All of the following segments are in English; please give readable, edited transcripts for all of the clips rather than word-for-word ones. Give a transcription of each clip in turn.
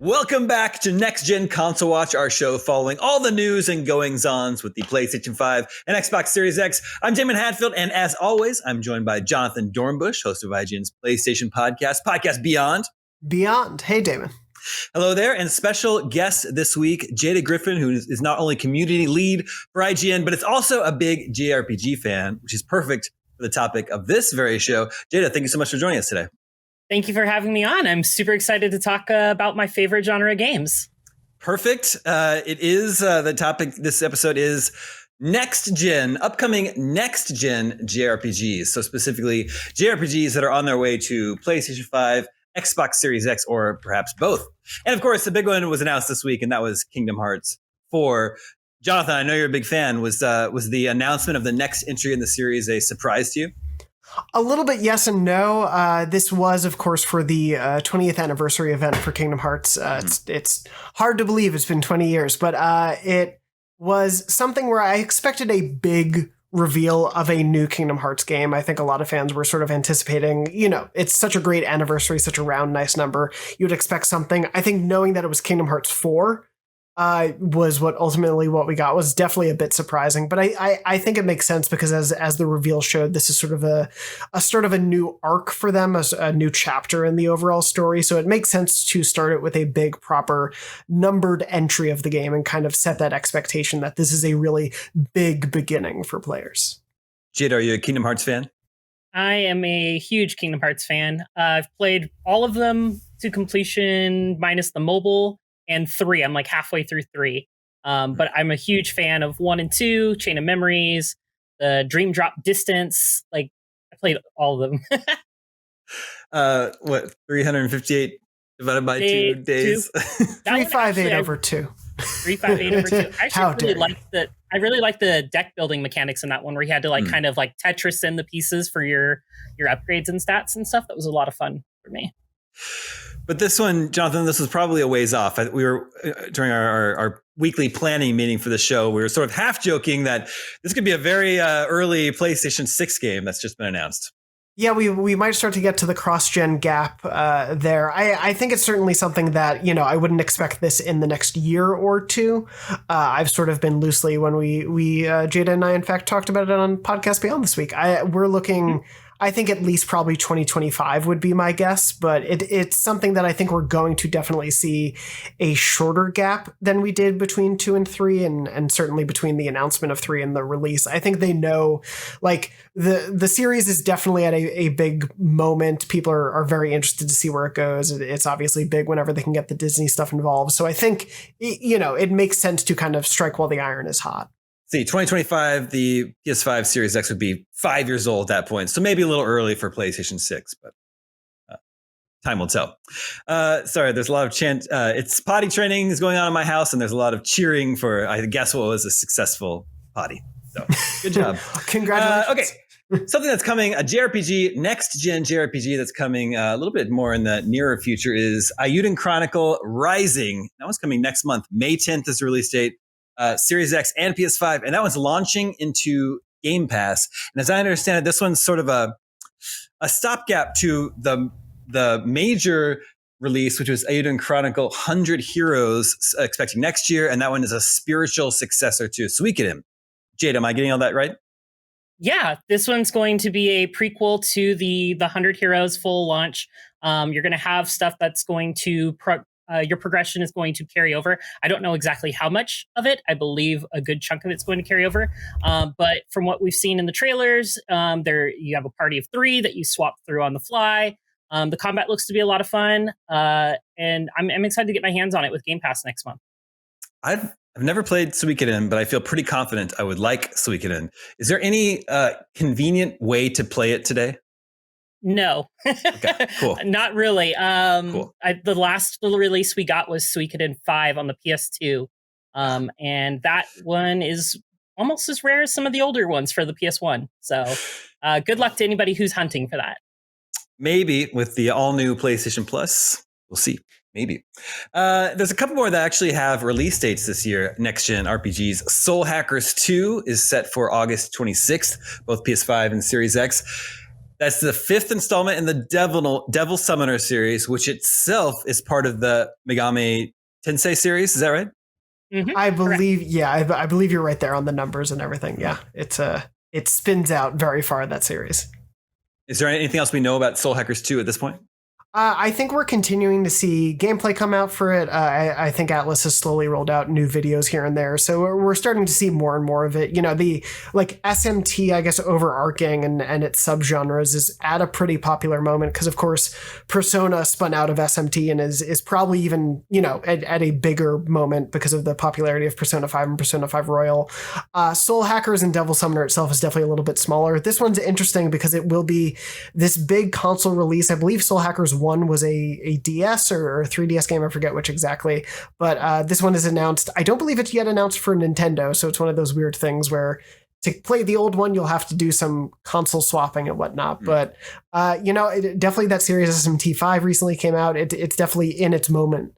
Welcome back to Next Gen Console Watch, our show following all the news and goings-ons with the PlayStation 5 and Xbox Series X. I'm Daemon Hatfield, and as always, I'm joined by Jonathon Dornbush, host of IGN's PlayStation podcast Beyond. Beyond. Hey, Daemon. Hello there, and special guest this week, Jada Griffin, who is not only community lead for IGN, but it's also a big JRPG fan, which is perfect for the topic of this very show. Jada, thank you so much for joining us today. Thank you for having me on. I'm super excited to talk about my favorite genre games. Perfect. It is the topic. This episode is upcoming next gen JRPGs. So specifically JRPGs that are on their way to PlayStation 5, Xbox Series X, or perhaps both. And of course, the big one was announced this week, and that was Kingdom Hearts 4. Jonathon, I know you're a big fan. Was the announcement of the next entry in the series a surprise to you? A little bit yes and no. This was, of course, for the 20th anniversary event for Kingdom Hearts. It's hard to believe it's been 20 years, but it was something where I expected a big reveal of a new Kingdom Hearts game. I think a lot of fans were sort of anticipating, it's such a great anniversary, such a round, nice number. You would expect something. I think knowing that it was Kingdom Hearts 4 was what we got was definitely a bit surprising, but I think it makes sense because as the reveal showed, this is sort of a new arc for them, a new chapter in the overall story. So it makes sense to start it with a big, proper numbered entry of the game and kind of set that expectation that this is a really big beginning for players. Jade, are you a Kingdom Hearts fan? I am a huge Kingdom Hearts fan. I've played all of them to completion minus the mobile. And 3, I'm like halfway through 3. But I'm a huge fan of 1 and 2, Chain of Memories, the Dream Drop Distance. Like, I played all of them. 358 divided by 2 days? 358 over 2. 358 over 2. I actually really like the deck building mechanics in that one, where you had to kind of like Tetris in the pieces for your upgrades and stats and stuff. That was a lot of fun for me. But this one, Jonathon, this was probably a ways off. We were during our weekly planning meeting for the show, we were sort of half joking that this could be a very early PlayStation 6 game that's just been announced. Yeah, we might start to get to the cross-gen gap there. I think it's certainly something that, I wouldn't expect this in the next year or two. I've sort of been loosely when we Jada and I, in fact, talked about it on Podcast Beyond this week. We're looking... I think at least probably 2025 would be my guess, but it's something that I think we're going to definitely see a shorter gap than we did between 2 and 3, and certainly between the announcement of 3 and the release. I think they know, like, the series is definitely at a big moment. People are very interested to see where it goes. It's obviously big whenever they can get the Disney stuff involved. So I think, it makes sense to kind of strike while the iron is hot. See, 2025, the PS5 Series X would be 5 years old at that point. So maybe a little early for PlayStation 6, but time will tell. Sorry, there's a lot of chant. It's potty training is going on in my house, and there's a lot of cheering for, I guess, what was a successful potty. So good job. Congratulations. Okay. Something that's coming, a JRPG, next-gen JRPG that's coming a little bit more in the nearer future is Eiyuden Chronicle Rising. That one's coming next month. May 10th is the release date. Series X and PS5, and that one's launching into Game Pass. And as I understand it, this one's sort of a stopgap to the major release, which was Eiyuden Chronicle 100 Heroes, expecting next year, and that one is a spiritual successor to Suikoden. Jade, am I getting all that right? Yeah, this one's going to be a prequel to the 100 Heroes full launch. You're going to have stuff that's going to your progression is going to carry over. I don't know exactly how much of it. I believe a good chunk of it's going to carry over. But from what we've seen in the trailers, you have a party of 3 that you swap through on the fly. The combat looks to be a lot of fun. And I'm excited to get my hands on it with Game Pass next month. I've never played Suikoden, but I feel pretty confident I would like Suikoden. Is there any convenient way to play it today? No, okay, cool. Not really. Cool. The last little release we got was Suikoden 5 on the PS2. And that one is almost as rare as some of the older ones for the PS1. So good luck to anybody who's hunting for that. Maybe with the all-new PlayStation Plus. We'll see. Maybe. There's a couple more that actually have release dates this year, next-gen RPGs. Soul Hackers 2 is set for August 26th, both PS5 and Series X. That's the 5th installment in the Devil Summoner series, which itself is part of the Megami Tensei series. Is that right? Mm-hmm. I believe, I believe you're right there on the numbers and everything. Yeah, it spins out very far in that series. Is there anything else we know about Soul Hackers 2 at this point? I think we're continuing to see gameplay come out for it. I think Atlas has slowly rolled out new videos here and there. So we're starting to see more and more of it. You know, the like SMT, I guess, overarching and its subgenres is at a pretty popular moment because, of course, Persona spun out of SMT and is probably even, you know, at a bigger moment because of the popularity of Persona 5 and Persona 5 Royal. Soul Hackers and Devil Summoner itself is definitely a little bit smaller. This one's interesting because it will be this big console release. I believe Soul Hackers 1 was a DS or 3DS game. I forget which exactly, but this one is announced. I don't believe it's yet announced for Nintendo. So it's one of those weird things where to play the old one, you'll have to do some console swapping and whatnot. But, you know, definitely that series SMT5 recently came out. It's definitely in its moment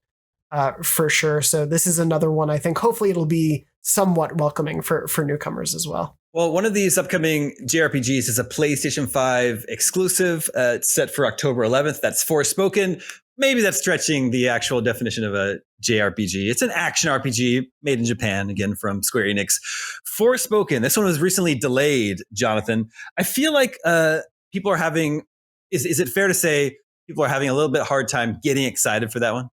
for sure. So this is another one. I think hopefully it'll be somewhat welcoming for newcomers as well. Well, one of these upcoming JRPGs is a PlayStation 5 exclusive. It's set for October 11th. That's Forspoken. Maybe that's stretching the actual definition of a JRPG. It's an action RPG made in Japan, again, from Square Enix. Forspoken. This one was recently delayed, Jonathan. I feel like people are having, is it fair to say people are having a little bit hard time getting excited for that one?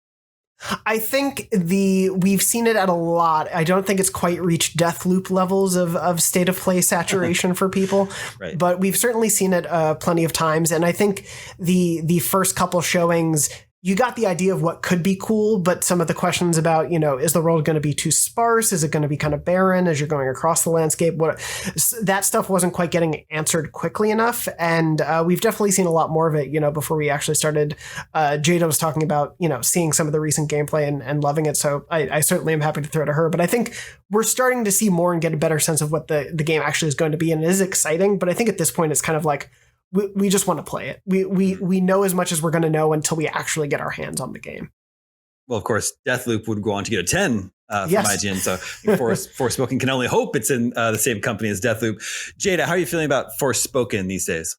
I think we've seen it at a lot. I don't think it's quite reached Deathloop levels of state of play saturation for people, right. But we've certainly seen it plenty of times. And I think the first couple showings, you got the idea of what could be cool, but some of the questions about, you know, is the world going to be too sparse? Is it going to be kind of barren as you're going across the landscape? That stuff wasn't quite getting answered quickly enough. And we've definitely seen a lot more of it, you know, before we actually started. Jada was talking about, you know, seeing some of the recent gameplay and loving it. So I certainly am happy to throw to her. But I think we're starting to see more and get a better sense of what the game actually is going to be. And it is exciting. But I think at this point, it's kind of like, we just want to play it. We know as much as we're going to know until we actually get our hands on the game. Well, of course, Deathloop would go on to get a 10 from Yes. IGN. So Forspoken can only hope it's in the same company as Deathloop. Jada, how are you feeling about Forspoken these days?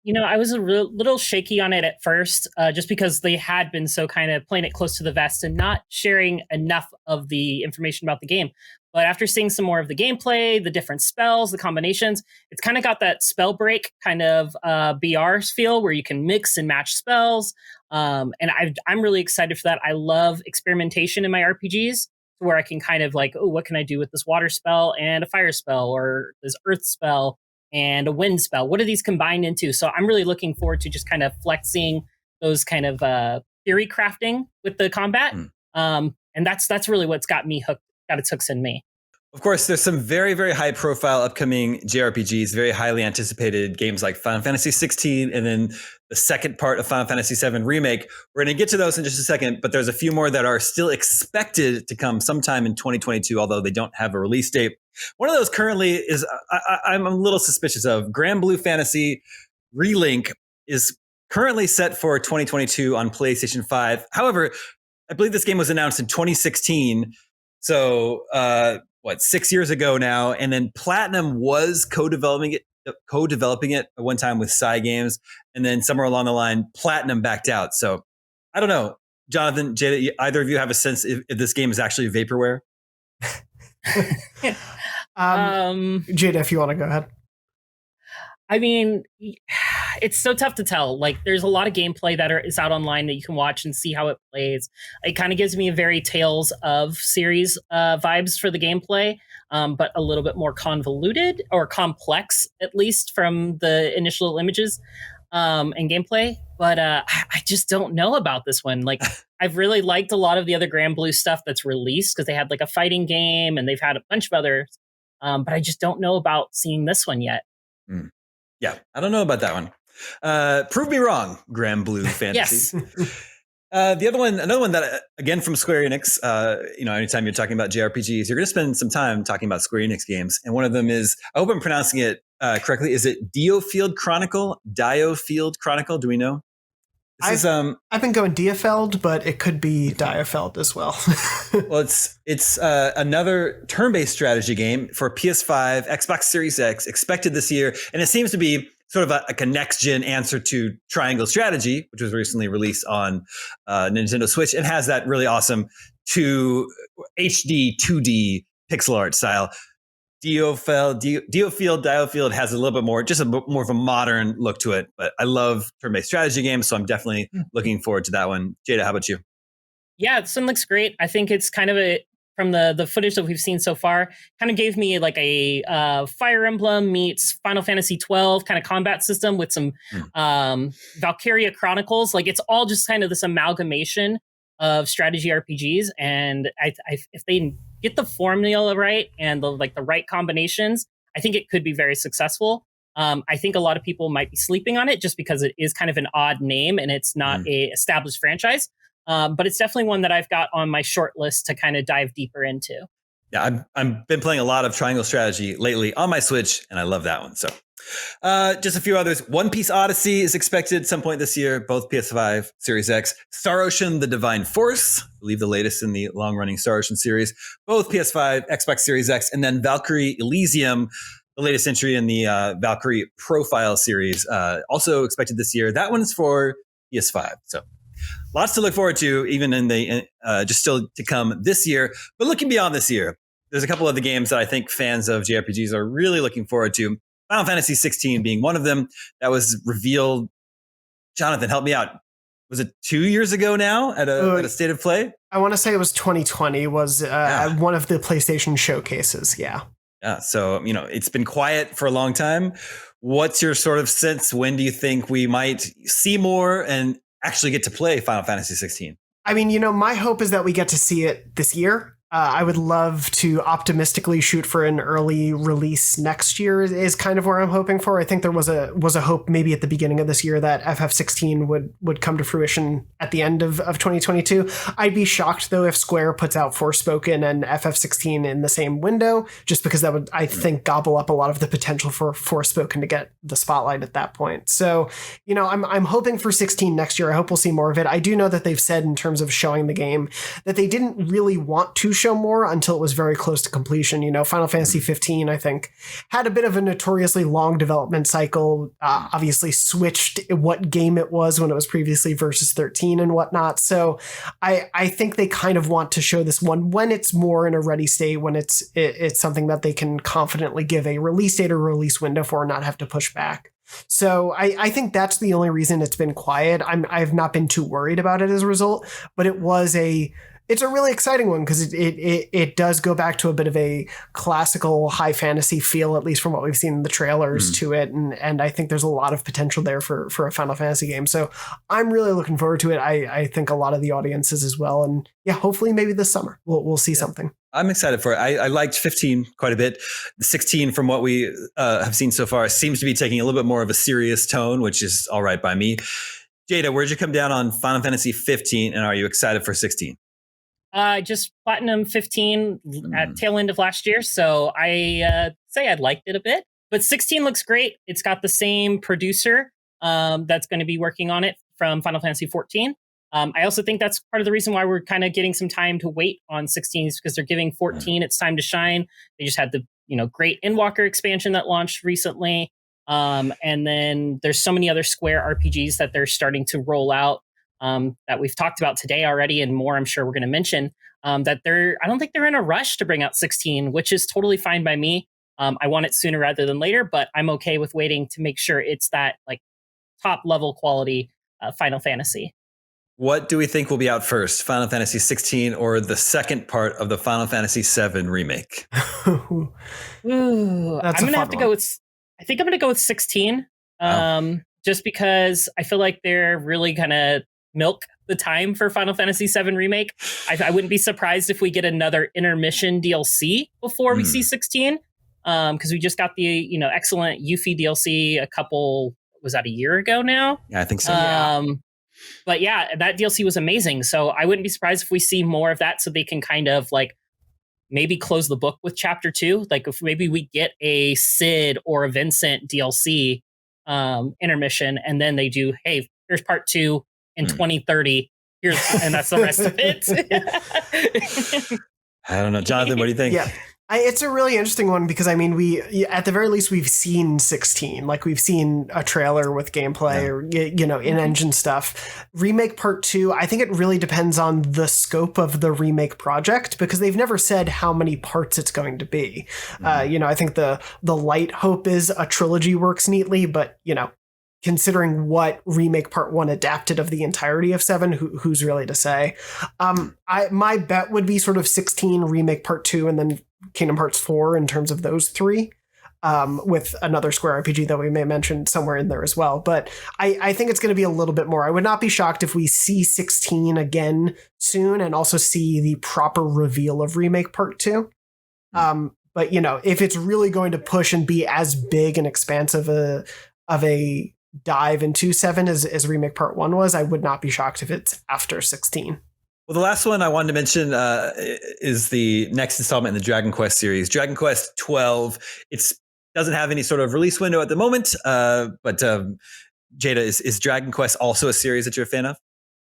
You know, I was a little shaky on it at first, just because they had been so kind of playing it close to the vest and not sharing enough of the information about the game. But after seeing some more of the gameplay, the different spells, the combinations, it's kind of got that spell break kind of BR feel where you can mix and match spells. And I'm really excited for that. I love experimentation in my RPGs where I can kind of like, oh, what can I do with this water spell and a fire spell or this earth spell and a wind spell? What do these combine into? So I'm really looking forward to just kind of flexing those kind of theory crafting with the combat. And that's really what's got its hooks in me. Of course, there's some very, very high profile upcoming JRPGs, very highly anticipated games like Final Fantasy 16 and then the second part of Final Fantasy 7 Remake. We're going to get to those in just a second, but there's a few more that are still expected to come sometime in 2022, although they don't have a release date. One of those currently is I'm a little suspicious of. Grand Blue Fantasy Relink is currently set for 2022 on PlayStation 5. However, I believe this game was announced in 2016. So, 6 years ago now, and then Platinum was co-developing it at one time with Cygames, and then somewhere along the line, Platinum backed out. So, I don't know, Jonathan, Jada, either of you have a sense if this game is actually vaporware? Jada, if you want to go ahead. I mean, it's so tough to tell. Like, there's a lot of gameplay that is out online that you can watch and see how it plays. It kind of gives me a very Tales of series vibes for the gameplay, but a little bit more convoluted or complex, at least from the initial images and gameplay. But I just don't know about this one. Like, I've really liked a lot of the other Grand Blue stuff that's released because they had like a fighting game and they've had a bunch of others. But I just don't know about seeing this one yet. Yeah, I don't know about that one. Prove me wrong, Grand Blue Fantasy. Yes. Another one that, again, from Square Enix, anytime you're talking about JRPGs, you're going to spend some time talking about Square Enix games. And one of them is, I hope I'm pronouncing it correctly. Is it Diofield Chronicle? Diofield Chronicle? Do we know? I've been going Diafeld, but it could be Diafeld as well. Well, it's another turn-based strategy game for PS5, Xbox Series X, expected this year, and it seems to be sort of like a next gen answer to Triangle Strategy, which was recently released on Nintendo Switch, and has that really awesome HD 2D pixel art style. Diofield has a little bit more, just a bit more of a modern look to it. But I love turn-based strategy games, so I'm definitely looking forward to that one. Jada, how about you? Yeah, this one looks great. I think it's kind of from the footage that we've seen so far, kind of gave me like a Fire Emblem meets Final Fantasy 12 kind of combat system with some Valkyria Chronicles. Like it's all just kind of this amalgamation of strategy RPGs, and if they get the formula right and the right combinations, I think it could be very successful. I think a lot of people might be sleeping on it just because it is kind of an odd name and it's not a established franchise. But it's definitely one that I've got on my short list to kind of dive deeper into. Yeah, I've been playing a lot of Triangle Strategy lately on my Switch, and I love that one. So just a few others. One Piece Odyssey is expected at some point this year, both PS5, Series X. Star Ocean, The Divine Force, I believe the latest in the long-running Star Ocean series, both PS5, Xbox Series X, and then Valkyrie Elysium, the latest entry in the Valkyrie Profile series, also expected this year. That one's for PS5, so lots to look forward to, even in the just still to come this year. But looking beyond this year, there's a couple of the games that I think fans of JRPGs are really looking forward to. Final Fantasy 16 being one of them. That was revealed. Jonathan, help me out. Was it 2 years ago now at a State of Play? I want to say it was 2020 was one of the PlayStation showcases. Yeah. Yeah. So, it's been quiet for a long time. What's your sort of sense? When do you think we might see more and actually get to play Final Fantasy 16? I mean, my hope is that we get to see it this year. I would love to optimistically shoot for an early release next year is kind of where I'm hoping for. I think there was a hope maybe at the beginning of this year that FF16 would come to fruition at the end of 2022. I'd be shocked though if Square puts out Forspoken and FF16 in the same window, just because that would, I think, gobble up a lot of the potential for Forspoken to get the spotlight at that point. So, I'm hoping for 16 next year. I hope we'll see more of it. I do know that they've said in terms of showing the game that they didn't really want to show more until it was very close to completion. Final Fantasy 15, I think, had a bit of a notoriously long development cycle, obviously switched what game it was when it was previously versus 13 and whatnot. So I think they kind of want to show this one when it's more in a ready state, when it's something that they can confidently give a release date or release window for and not have to push back. So I think that's the only reason it's been quiet. I've not been too worried about it as a result, but it's a really exciting one because it does go back to a bit of a classical high fantasy feel, at least from what we've seen in the trailers to it. And I think there's a lot of potential there for a Final Fantasy game. So I'm really looking forward to it. I think a lot of the audiences as well. And yeah, hopefully maybe this summer we'll see something. I'm excited for it. I liked 15 quite a bit. 16, from what we have seen so far, seems to be taking a little bit more of a serious tone, which is all right by me. Jada, where'd you come down on Final Fantasy 15, and are you excited for 16? Just Platinum 15 at tail end of last year, so I say I liked it a bit. But 16 looks great. It's got the same producer that's going to be working on it from Final Fantasy 14. I also think that's part of the reason why we're kind of getting some time to wait on 16 is because they're giving 14 its time to shine. They just had the great Endwalker expansion that launched recently. And then there's so many other Square RPGs that they're starting to roll out that we've talked about today already, and more I'm sure we're going to mention, that I don't think they're in a rush to bring out 16, which is totally fine by me. I want it sooner rather than later, but I'm okay with waiting to make sure it's that top level quality Final Fantasy. What do we think will be out first, Final Fantasy 16 or the second part of the Final Fantasy 7 remake? Ooh, I'm going to have to go with, I think I'm going to go with 16, just because I feel like they're really going to milk the time for Final Fantasy 7 remake. I wouldn't be surprised if we get another intermission DLC before we see 16, because we just got the excellent Yuffie DLC was that a year ago now? Yeah, I think so. Yeah. But yeah, that DLC was amazing. So I wouldn't be surprised if we see more of that, so they can kind of maybe close the book with chapter 2. If maybe we get a Cid or a Vincent DLC intermission, and then they do, hey, here's part 2 in 2030. And that's the rest of it. I don't know, Jonathan. What do you think? Yeah. It's a really interesting one because I mean, at the very least we've seen 16, like we've seen a trailer with gameplay or in-engine stuff. Remake Part 2, I think it really depends on the scope of the remake project because they've never said how many parts it's going to be. I think the light hope is a trilogy works neatly, but considering what Remake Part 1 adapted of the entirety of 7, who's really to say? My bet would be sort of 16, Remake Part 2, and then Kingdom Hearts 4 in terms of those three, with another Square RPG that we may mention somewhere in there as well. But I think it's going to be a little bit more. I would not be shocked if we see 16 again soon and also see the proper reveal of Remake Part 2. But, if it's really going to push and be as big and expansive of a dive into 7 as Remake Part 1 was, I would not be shocked if it's after 16. Well, the last one I wanted to mention is the next installment in the Dragon Quest series, Dragon Quest 12. It doesn't have any sort of release window at the moment, but Jada, is Dragon Quest also a series that you're a fan of?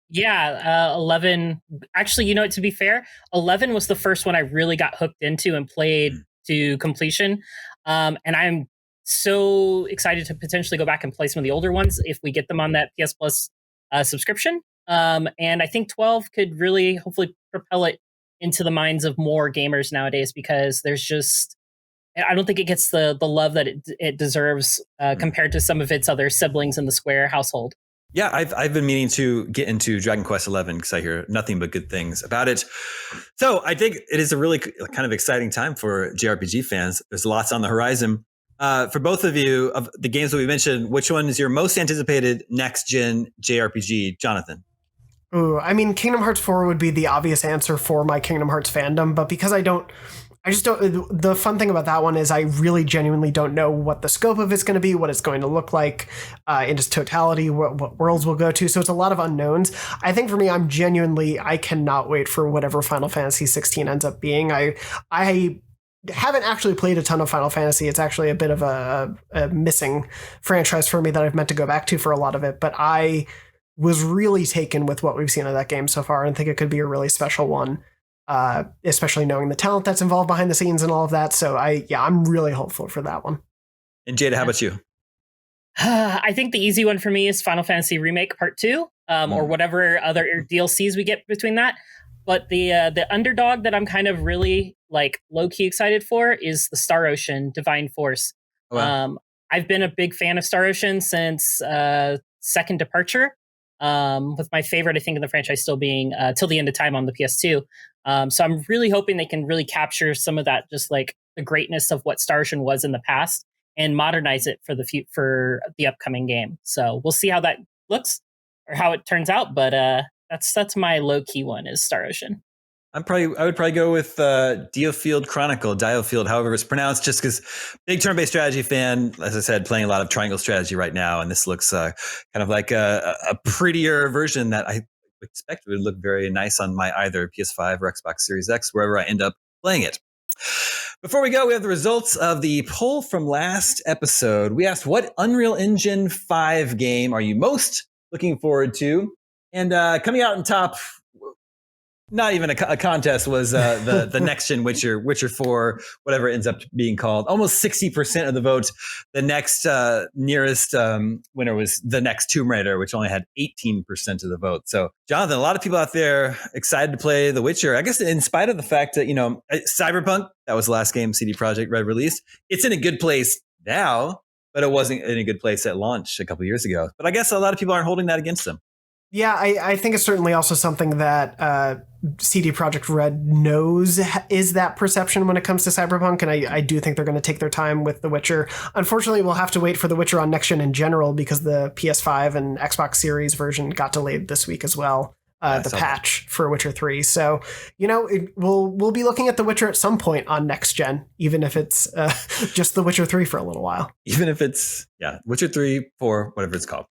Yeah, 11. Actually, to be fair, 11 was the first one I really got hooked into and played to completion. And I'm so excited to potentially go back and play some of the older ones if we get them on that PS Plus subscription. And I think 12 could really hopefully propel it into the minds of more gamers nowadays because I don't think it gets the love that it deserves compared to some of its other siblings in the Square household. Yeah, I've been meaning to get into Dragon Quest 11 because I hear nothing but good things about it. So I think it is a really kind of exciting time for JRPG fans. There's lots on the horizon. For both of you, of the games that we mentioned, which one is your most anticipated next-gen JRPG, Jonathan? Ooh, I mean, Kingdom Hearts 4 would be the obvious answer for my Kingdom Hearts fandom, but because I just don't, the fun thing about that one is I really genuinely don't know what the scope of it's going to be, what it's going to look like in its totality, what worlds we'll go to. So it's a lot of unknowns. I think for me, I cannot wait for whatever Final Fantasy 16 ends up being. I haven't actually played a ton of Final Fantasy. It's actually a bit of a missing franchise for me that I've meant to go back to for a lot of it, but I was really taken with what we've seen of that game so far and think it could be a really special one, especially knowing the talent that's involved behind the scenes and all of that. So I'm really hopeful for that one. And Jada, how about you? I think the easy one for me is Final Fantasy Remake Part 2, or whatever other DLCs we get between that. But the underdog that I'm kind of really low-key excited for is the Star Ocean Divine Force. Oh, wow. I've been a big fan of Star Ocean since Second Departure. With my favorite, I think, in the franchise still being Till the End of Time on the PS2. So I'm really hoping they can really capture some of that, just the greatness of what Star Ocean was in the past and modernize it for the upcoming game. So we'll see how that looks or how it turns out. But that's my low key one is Star Ocean. I would probably go with Diofield, however it's pronounced, just because big turn-based strategy fan, as I said, playing a lot of triangle strategy right now. And this looks kind of like a prettier version that I expect would look very nice on my either PS5 or Xbox Series X, wherever I end up playing it. Before we go, we have the results of the poll from last episode. We asked, what Unreal Engine 5 game are you most looking forward to? And coming out on top, not even a contest, was the next gen Witcher 4, whatever it ends up being called. Almost 60% of the votes. The next nearest winner was the next Tomb Raider, which only had 18% of the vote. So, Jonathan, a lot of people out there excited to play The Witcher. I guess in spite of the fact that, Cyberpunk, that was the last game CD Projekt Red released. It's in a good place now, but it wasn't in a good place at launch a couple years ago. But I guess a lot of people aren't holding that against them. Yeah, I think it's certainly also something that CD Projekt Red knows is that perception when it comes to Cyberpunk, and I do think they're going to take their time with The Witcher. Unfortunately, we'll have to wait for The Witcher on next gen in general because the PS5 and Xbox Series version got delayed this week as well. The patch for Witcher 3. So, we'll be looking at The Witcher at some point on next gen, even if it's just The Witcher 3 for a little while. Even if it's, Witcher 3, 4, whatever it's called.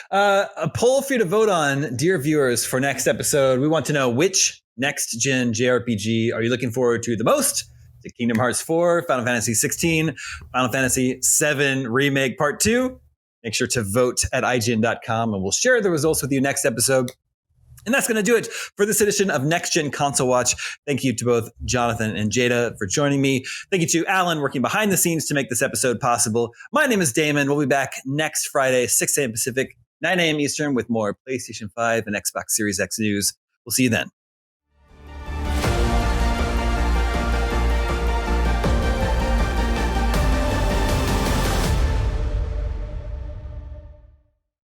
A poll for you to vote on, dear viewers, for next episode. We want to know which next gen JRPG are you looking forward to the most? To Kingdom Hearts 4, Final Fantasy 16, Final Fantasy 7 Remake Part 2. Make sure to vote at IGN.com and we'll share the results with you next episode. And that's going to do it for this edition of Next Gen Console Watch. Thank you to both Jonathon and Jada for joining me. Thank you to Alan working behind the scenes to make this episode possible. My name is Damon. We'll be back next Friday, 6 a.m. Pacific, 9 a.m. Eastern with more PlayStation 5 and Xbox Series X news. We'll see you then.